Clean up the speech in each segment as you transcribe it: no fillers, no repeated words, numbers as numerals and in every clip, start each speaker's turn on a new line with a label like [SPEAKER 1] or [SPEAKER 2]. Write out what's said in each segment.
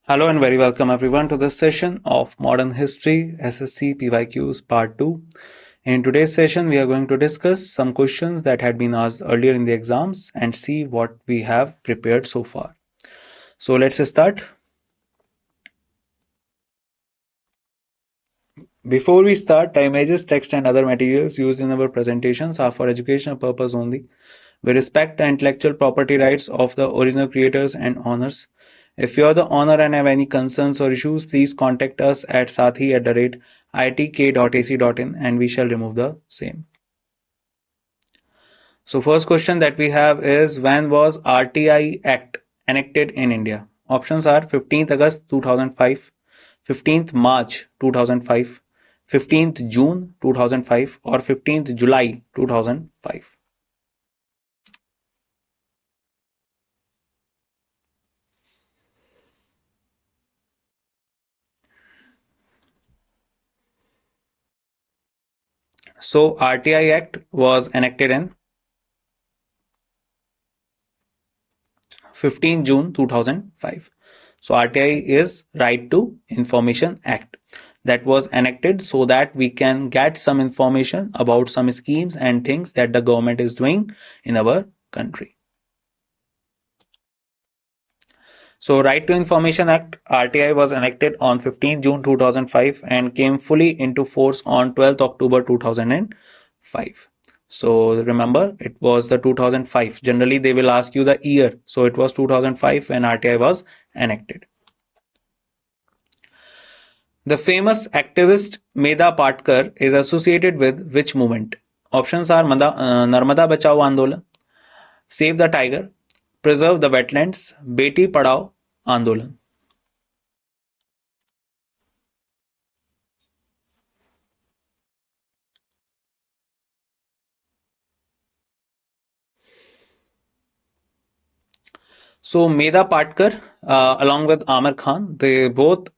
[SPEAKER 1] Hello and very welcome everyone to this session of Modern History SSC PYQs Part 2. In today's session, we are going to discuss some questions that had been asked earlier in the exams and see what we have prepared so far. So let's start. Before we start, the images, text and other materials used in our presentations are for educational purpose only. We respect the intellectual property rights of the original creators and owners. If you are the owner and have any concerns or issues, please contact us at sathi@itk.ac.in and we shall remove the same. So first question that we have is, when was RTI Act enacted in India? Options are 15th August 2005, 15th March 2005, 15th June 2005 or 15th July 2005. So RTI Act was enacted in 15 June 2005. So RTI is Right to Information Act that was enacted so that we can get some information about some schemes and things that the government is doing in our country. So Right to Information Act RTI was enacted on 15 June 2005 and came fully into force on 12th October 2005. So remember, it was the 2005. Generally, they will ask you the year. So it was 2005 when RTI was enacted. The famous activist Medha Patkar is associated with which movement? Options are Narmada Bachao Andolan, Save the Tiger, Preserve the Wetlands, Beti Padhao Andolan. So Medha Patkar, along with Amir Khan, they both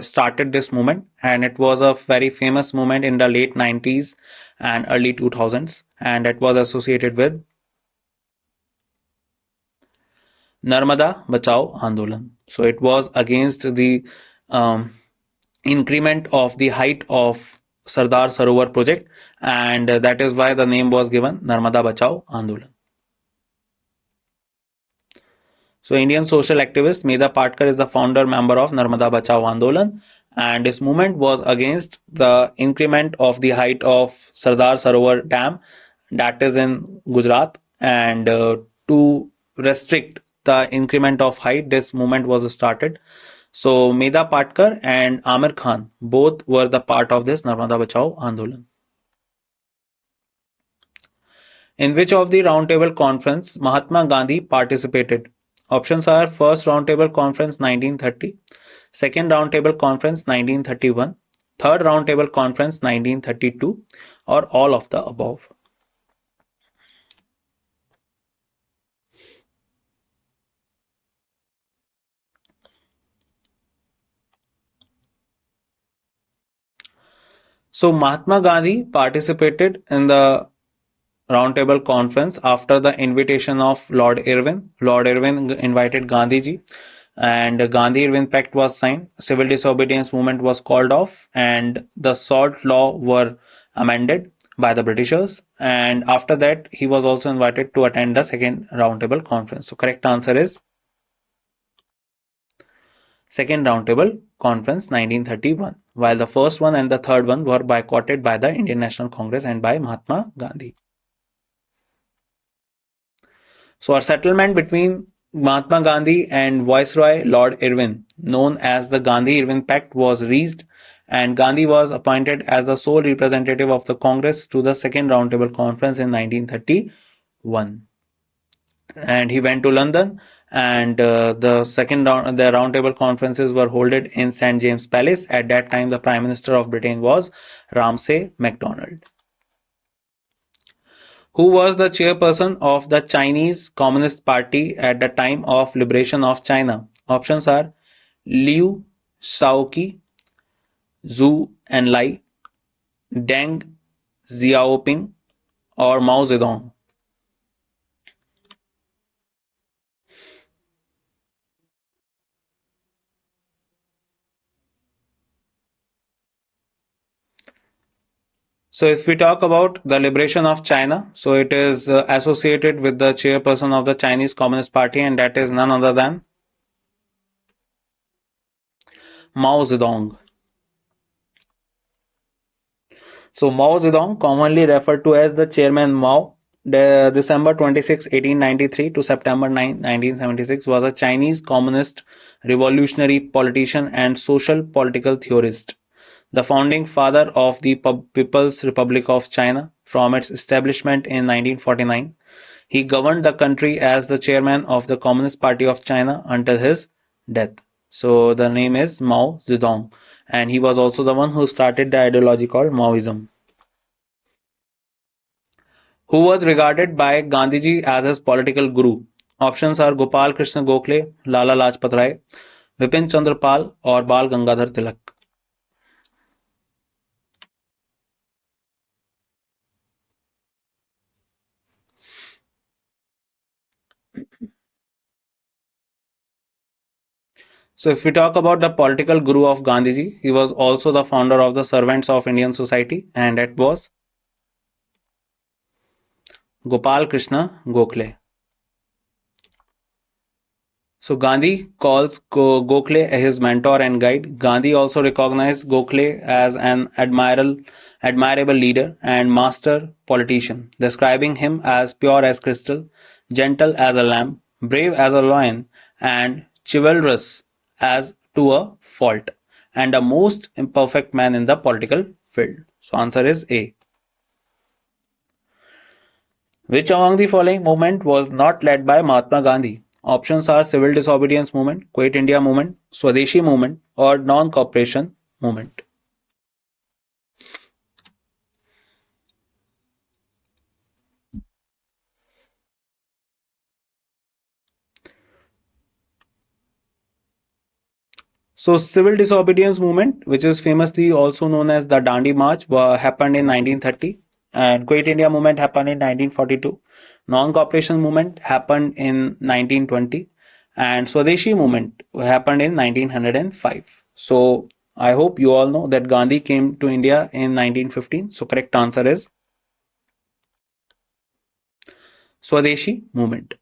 [SPEAKER 1] started this movement, and it was a very famous movement in the late 90s and early 2000s, and it was associated with Narmada Bachao Andolan. So it was against the um, increment of the height of Sardar Sarovar project, and that is why the name was given Narmada Bachao Andolan. So Indian social activist Medha Patkar is the founder member of Narmada Bachao Andolan, and this movement was against the increment of the height of Sardar Sarovar Dam, that is in Gujarat, and to restrict the increment of height, this movement was started. So Medha Patkar and Amir Khan both were the part of this Narmada Bachao Andolan. In which of the Roundtable Conference Mahatma Gandhi participated? Options are First Roundtable Conference 1930, Second Roundtable Conference 1931, Third Roundtable Conference 1932, or all of the above. So Mahatma Gandhi participated in the Roundtable Conference after the invitation of Lord Irwin. Lord Irwin invited Gandhiji, and Gandhi-Irwin Pact was signed. Civil disobedience movement was called off, and the salt law were amended by the Britishers. And after that, he was also invited to attend the second Roundtable Conference. So correct answer is Second Roundtable Conference 1931, while the first one and the third one were boycotted by the Indian National Congress and by Mahatma Gandhi. So a settlement between Mahatma Gandhi and Viceroy Lord Irwin, known as the Gandhi-Irwin Pact, was reached, and Gandhi was appointed as the sole representative of the Congress to the Second Roundtable Conference in 1931. And he went to London, and the roundtable conferences were held in St James Palace. At that time, the Prime Minister of Britain was Ramsay MacDonald. Who was the chairperson of the Chinese Communist Party at the time of liberation of China? Options are Liu Shaoqi, Zhou Enlai, Deng Xiaoping, or Mao Zedong. So if we talk about the liberation of China, so it is associated with the chairperson of the Chinese Communist Party, and that is none other than Mao Zedong. So Mao Zedong, commonly referred to as the Chairman Mao, December 26, 1893 to September 9, 1976, was a Chinese communist revolutionary politician and social political theorist, the founding father of the People's Republic of China from its establishment in 1949. He governed the country as the chairman of the Communist Party of China until his death. So the name is Mao Zedong, and he was also the one who started the ideology called Maoism. Who was regarded by Gandhiji as his political guru? Options are Gopal Krishna Gokhale, Lala Lajpat Rai, Vipin Chandra Pal, or Bal Gangadhar Tilak. So if we talk about the political guru of Gandhiji, he was also the founder of the Servants of Indian Society, and that was Gopal Krishna Gokhale. So Gandhi calls Gokhale his mentor and guide. Gandhi also recognized Gokhale as an admirable leader and master politician, describing him as pure as crystal, gentle as a lamb, brave as a lion, and chivalrous as to a fault, and a most imperfect man in the political field. So answer is A. Which among the following movement was not led by Mahatma Gandhi? Options are Civil Disobedience Movement, Quit India Movement, Swadeshi Movement, or Non-Cooperation Movement. So, Civil Disobedience Movement, which is famously also known as the Dandi March, happened in 1930, and Quit India Movement happened in 1942. Non-Cooperation Movement happened in 1920, and Swadeshi Movement happened in 1905. So, I hope you all know that Gandhi came to India in 1915. So, correct answer is Swadeshi Movement.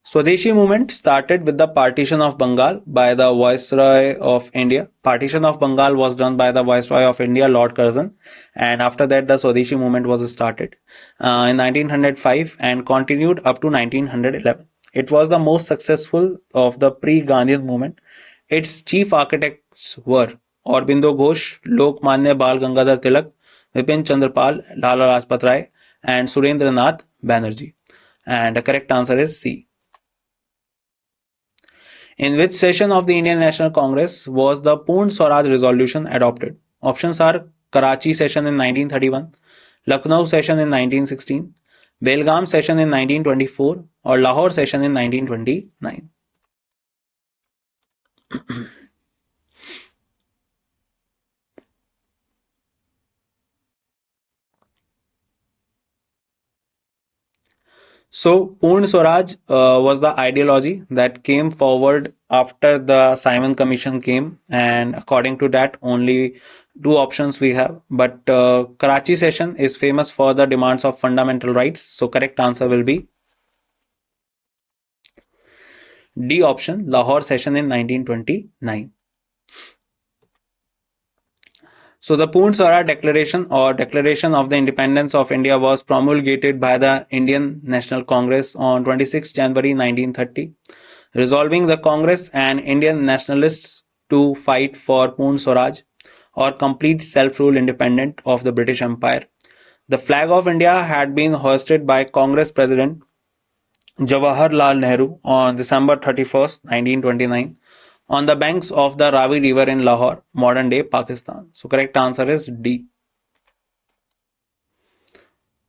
[SPEAKER 1] Swadeshi movement started with the partition of Bengal by the Viceroy of India. Partition of Bengal was done by the Viceroy of India, Lord Curzon, and after that the Swadeshi movement was started in 1905 and continued up to 1911. It was the most successful of the pre-Gandhian movement. Its chief architects were Aurobindo Ghosh, Lokmanya Bal Gangadhar Tilak, Vipin Chandra Pal, Lala Lajpat Rai, and Surendranath Banerjee. And the correct answer is C. In which session of the Indian National Congress was the Purn Swaraj resolution adopted? Options are Karachi session in 1931, Lucknow session in 1916, Belgaum session in 1924, or Lahore session in 1929. So, Purn Swaraj was the ideology that came forward after the Simon Commission came, and according to that, only two options we have. But Karachi session is famous for the demands of fundamental rights. So, correct answer will be D option, Lahore session in 1929. So the Poon Swaraj Declaration or Declaration of the Independence of India was promulgated by the Indian National Congress on 26 January 1930, resolving the Congress and Indian nationalists to fight for Poon Swaraj or complete self-rule independent of the British Empire. The flag of India had been hoisted by Congress President Jawaharlal Nehru on December 31st, 1929 on the banks of the Ravi River in Lahore, modern day Pakistan. So correct answer is D.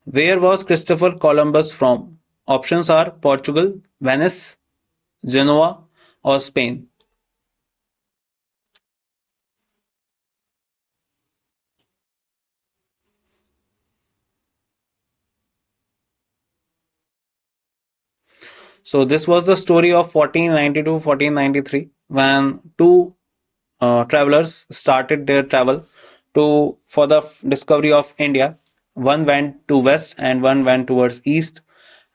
[SPEAKER 1] Where was Christopher Columbus from? Options are Portugal, Venice, Genoa, or Spain. So this was the story of 1492-1493 when two travelers started their travel to for the discovery of India. One went to west and one went towards east.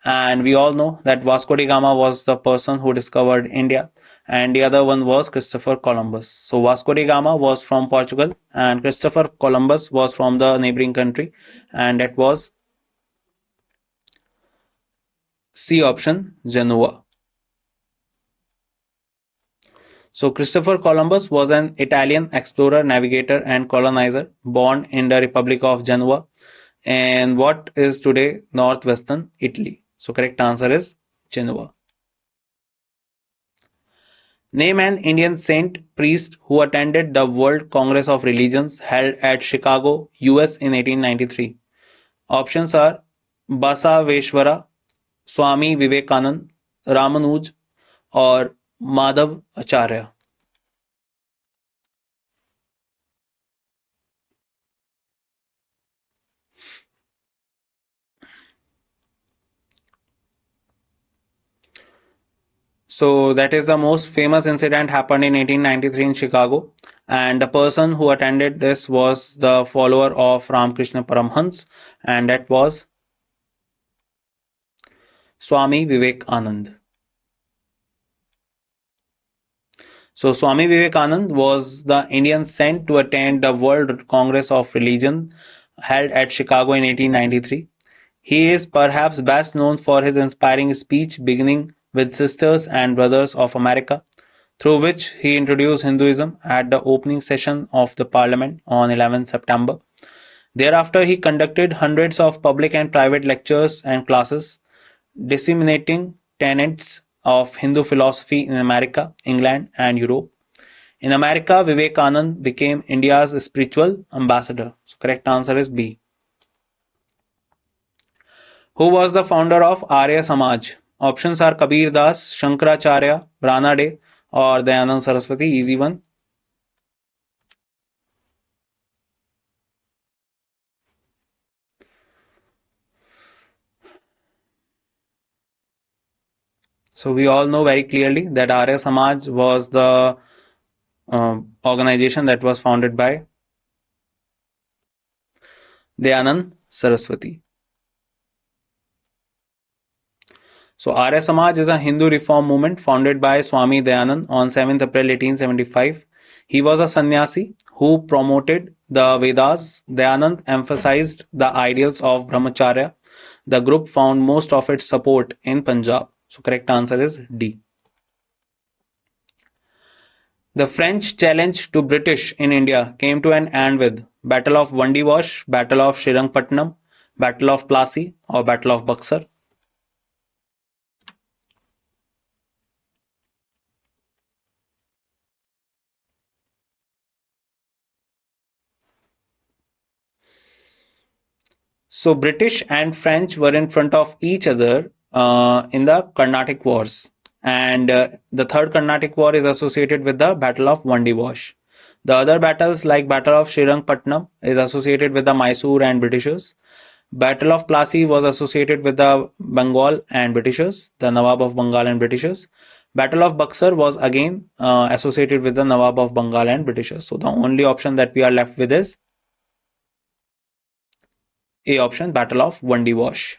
[SPEAKER 1] And we all know that Vasco da Gama was the person who discovered India, and the other one was Christopher Columbus. So Vasco da Gama was from Portugal, and Christopher Columbus was from the neighboring country, and that was C option, Genoa. So Christopher Columbus was an Italian explorer, navigator, and colonizer born in the Republic of Genoa and what is today northwestern Italy. So correct answer is Genoa. Name an Indian saint priest who attended the World Congress of Religions held at Chicago, US in 1893. Options are Basaveshwara, Swami Vivekanand, Ramanuj, or Madhav Acharya. So that is the most famous incident happened in 1893 in Chicago, and the person who attended this was the follower of Ramakrishna Paramhans, and that was Swami Vivekanand. So Swami Vivekanand was the Indian sent to attend the World Congress of Religion held at Chicago in 1893. He is perhaps best known for his inspiring speech beginning with Sisters and Brothers of America, through which he introduced Hinduism at the opening session of the Parliament on 11 September. Thereafter, he conducted hundreds of public and private lectures and classes, disseminating tenets of Hindu philosophy in America, England, and Europe. In America, Vivekanand became India's spiritual ambassador. So correct answer is B. Who was the founder of Arya Samaj? Options are Kabir Das, Shankaracharya, Ranade, or Dayanand Saraswati. Easy one. So we all know very clearly that Arya Samaj was the organization that was founded by Dayanand Saraswati. So Arya Samaj is a Hindu reform movement founded by Swami Dayanand on 7th April 1875. He was a sannyasi who promoted the Vedas. Dayanand emphasized the ideals of Brahmacharya. The group found most of its support in Punjab. So correct answer is D. The French challenge to British in India came to an end with Battle of Vandivash, Battle of Srirangpatnam, Battle of Plassey, or Battle of Buxar. So British and French were in front of each other in the Carnatic Wars, and the Third Carnatic War is associated with the Battle of Vandivash. The other battles like Battle of Srirangpatnam is associated with the Mysore and Britishers. Battle of Plassey was associated with the Bengal and Britishers, the Nawab of Bengal and Britishers. Battle of Buxar was again associated with the Nawab of Bengal and Britishers. So the only option that we are left with is A option, Battle of Vandivash.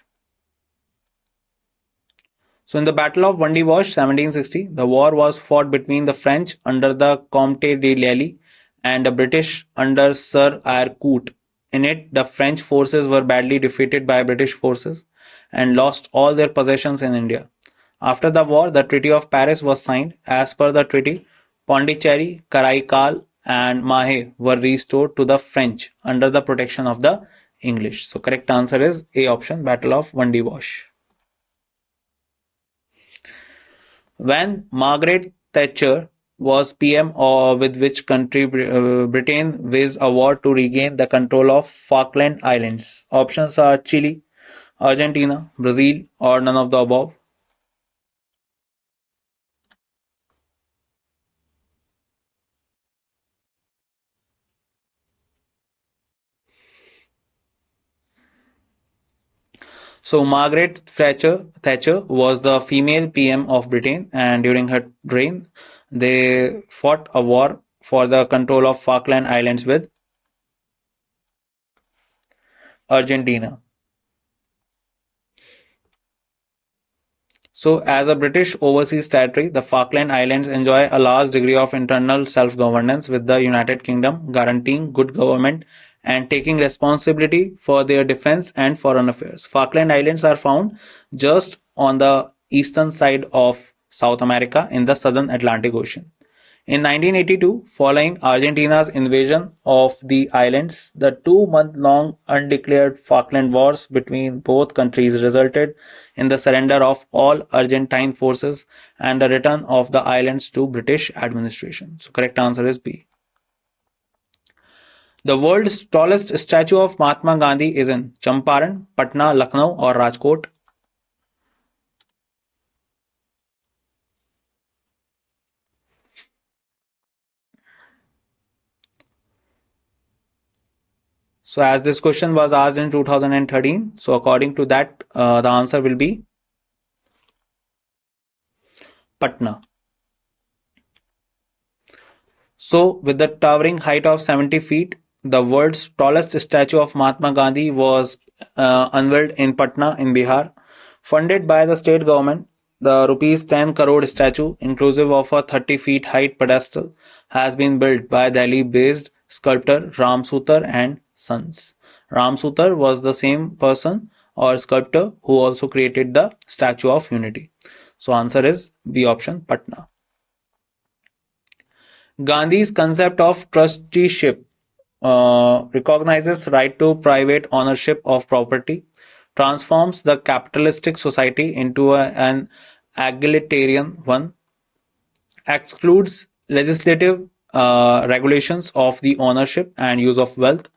[SPEAKER 1] So in the Battle of Vandivash, 1760, the war was fought between the French under the Comte de Lally and the British under Sir Eyre Coote. In it, the French forces were badly defeated by British forces and lost all their possessions in India. After the war, the Treaty of Paris was signed. As per the treaty, Pondicherry, Karaikal, and Mahe were restored to the French under the protection of the English. So correct answer is A option, Battle of Vandivash. When Margaret Thatcher was PM, or with which country Britain waged a war to regain the control of Falkland Islands? Options are Chile, Argentina, Brazil, or none of the above. So Margaret Thatcher was the female PM of Britain, and during her reign, they fought a war for the control of Falkland Islands with Argentina. So, as a British overseas territory, the Falkland Islands enjoy a large degree of internal self-governance, with the United Kingdom guaranteeing good government and taking responsibility for their defense and foreign affairs. Falkland Islands are found just on the eastern side of South America in the southern Atlantic Ocean. In 1982, following Argentina's invasion of the islands, the 2-month-long undeclared Falkland Wars between both countries resulted in the surrender of all Argentine forces and the return of the islands to British administration. So correct answer is B. The world's tallest statue of Mahatma Gandhi is in Champaran, Patna, Lucknow or Rajkot. So as this question was asked in 2013, so according to that, the answer will be Patna. So, with the towering height of 70 feet, the world's tallest statue of Mahatma Gandhi was unveiled in Patna in Bihar. Funded by the state government, the rupees 10 crore statue, inclusive of a 30 feet height pedestal, has been built by Delhi-based sculptor Ram Sutar and Sons. Ram Sutar was the same person or sculptor who also created the Statue of Unity. So answer is B option, Patna. Gandhi's concept of trusteeship recognizes right to private ownership of property, transforms the capitalistic society into an egalitarian one, excludes legislative regulations of the ownership and use of wealth,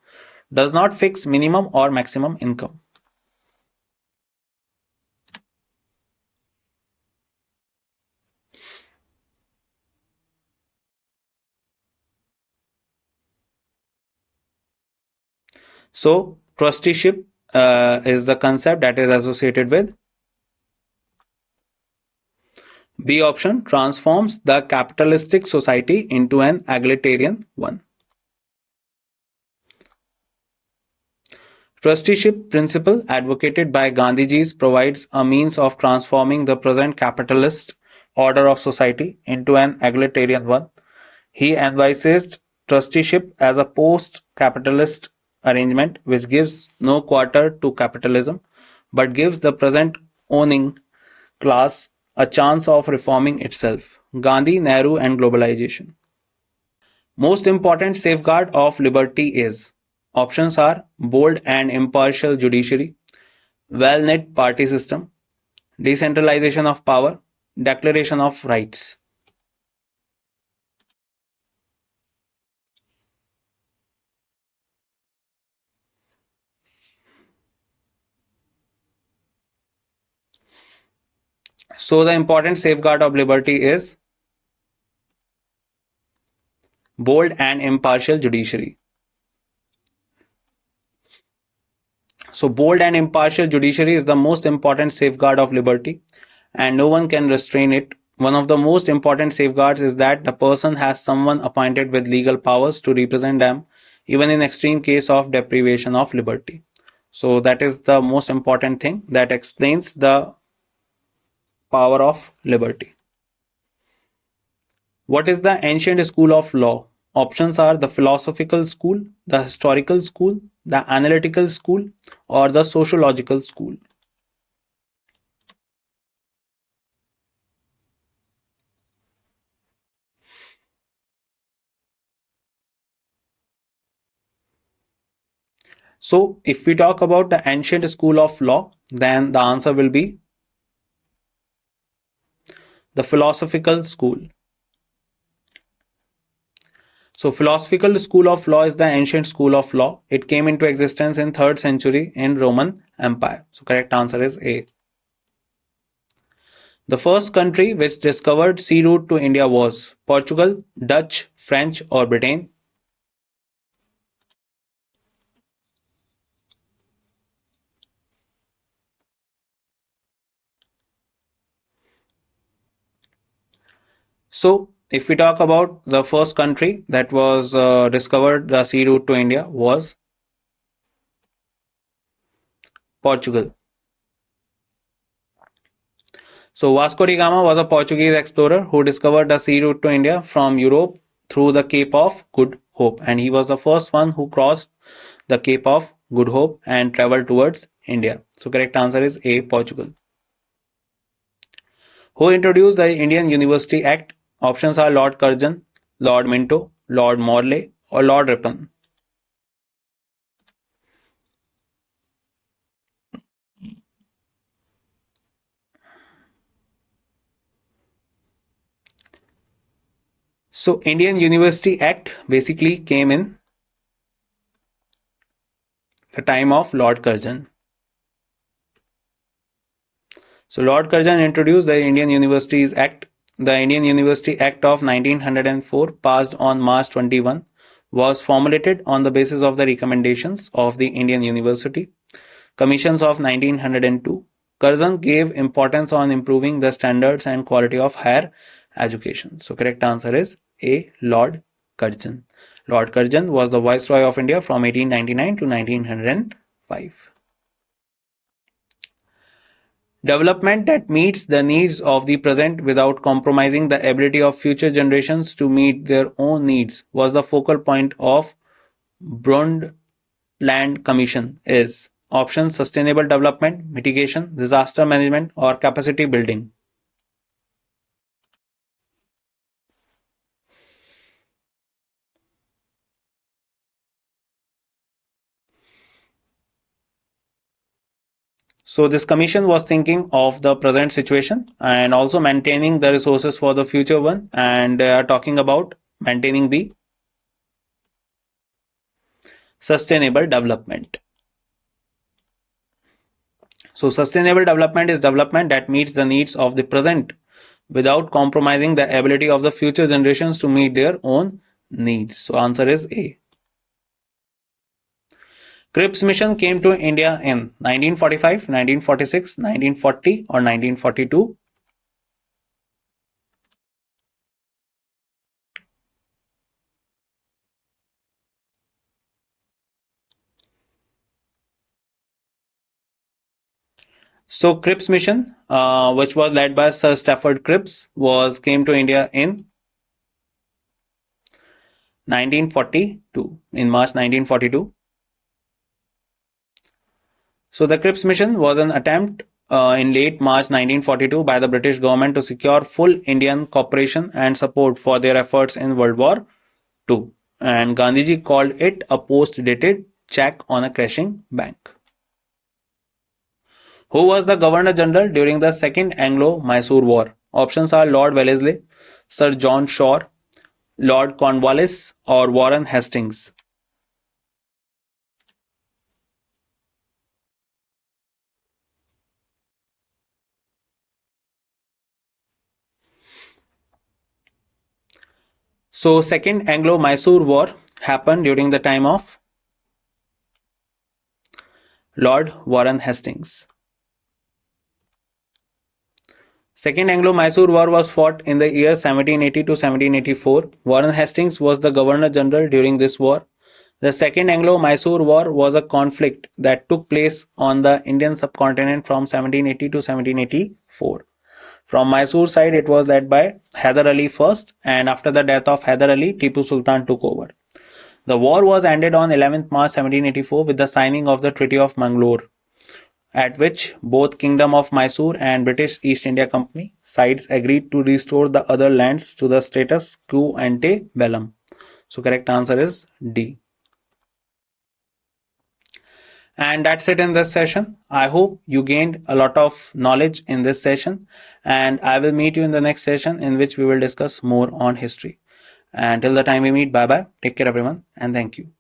[SPEAKER 1] does not fix minimum or maximum income. So, trusteeship is the concept that is associated with B option, transforms the capitalistic society into an egalitarian one. Trusteeship principle advocated by Gandhiji provides a means of transforming the present capitalist order of society into an egalitarian one. He envisaged trusteeship as a post-capitalist arrangement which gives no quarter to capitalism but gives the present owning class a chance of reforming itself. Gandhi, Nehru and globalization. Most important safeguard of liberty is. Options are bold and impartial judiciary, well-knit party system, decentralization of power, declaration of rights. So the important safeguard of liberty is bold and impartial judiciary. So bold and impartial judiciary is the most important safeguard of liberty and no one can restrain it. One of the most important safeguards is that the person has someone appointed with legal powers to represent them, even in extreme case of deprivation of liberty. So that is the most important thing that explains the power of liberty. What is the ancient school of law? Options are the philosophical school, the historical school, the analytical school, or the sociological school. So, if we talk about the ancient school of law, then the answer will be the philosophical school. So, philosophical school of law is the ancient school of law. It came into existence in 3rd century in Roman Empire. So, correct answer is A. The first country which discovered sea route to India was Portugal, Dutch, French, or Britain. So, if we talk about the first country that was discovered the sea route to India was Portugal. So Vasco da Gama was a Portuguese explorer who discovered the sea route to India from Europe through the Cape of Good Hope, and he was the first one who crossed the Cape of Good Hope and traveled towards India. So correct answer is A, Portugal. Who introduced the Indian University Act? Options are Lord Curzon, Lord Minto, Lord Morley, or Lord Ripon. So Indian University Act basically came in the time of Lord Curzon. So Lord Curzon introduced the Indian Universities Act. The Indian University Act of 1904, passed on March 21, was formulated on the basis of the recommendations of the Indian University Commissions of 1902. Curzon gave importance on improving the standards and quality of higher education. So correct answer is A, Lord Curzon. Lord Curzon was the Viceroy of India from 1899 to 1905. Development that meets the needs of the present without compromising the ability of future generations to meet their own needs was the focal point of Brundtland Commission is options sustainable development, mitigation, disaster management, or capacity building. So this commission was thinking of the present situation and also maintaining the resources for the future one, and they are talking about maintaining the sustainable development. So sustainable development is development that meets the needs of the present without compromising the ability of the future generations to meet their own needs. So answer is A. Cripps mission came to India in 1945, 1946, 1940 or 1942. So Cripps mission, which was led by Sir Stafford Cripps, was came to India in 1942, in March 1942. So the Cripps mission was an attempt in late March 1942 by the British government to secure full Indian cooperation and support for their efforts in World War II, and Gandhiji called it a post-dated check on a crashing bank. Who was the Governor General during the Second Anglo-Mysore War? Options are Lord Wellesley, Sir John Shore, Lord Cornwallis, or Warren Hastings. So Second Anglo-Mysore War happened during the time of Lord Warren Hastings. Second Anglo-Mysore War was fought in the years 1780 to 1784. Warren Hastings was the Governor General during this war. The Second Anglo-Mysore War was a conflict that took place on the Indian subcontinent from 1780 to 1784. From Mysore side, it was led by Hyder Ali first, and after the death of Hyder Ali, Tipu Sultan took over. The war was ended on 11th March 1784 with the signing of the Treaty of Mangalore, at which both Kingdom of Mysore and British East India Company sides agreed to restore the other lands to the status quo ante bellum. So correct answer is D. And that's it in this session. I hope you gained a lot of knowledge in this session, and I will meet you in the next session in which we will discuss more on history. And till the time we meet, bye bye. Take care everyone, and thank you.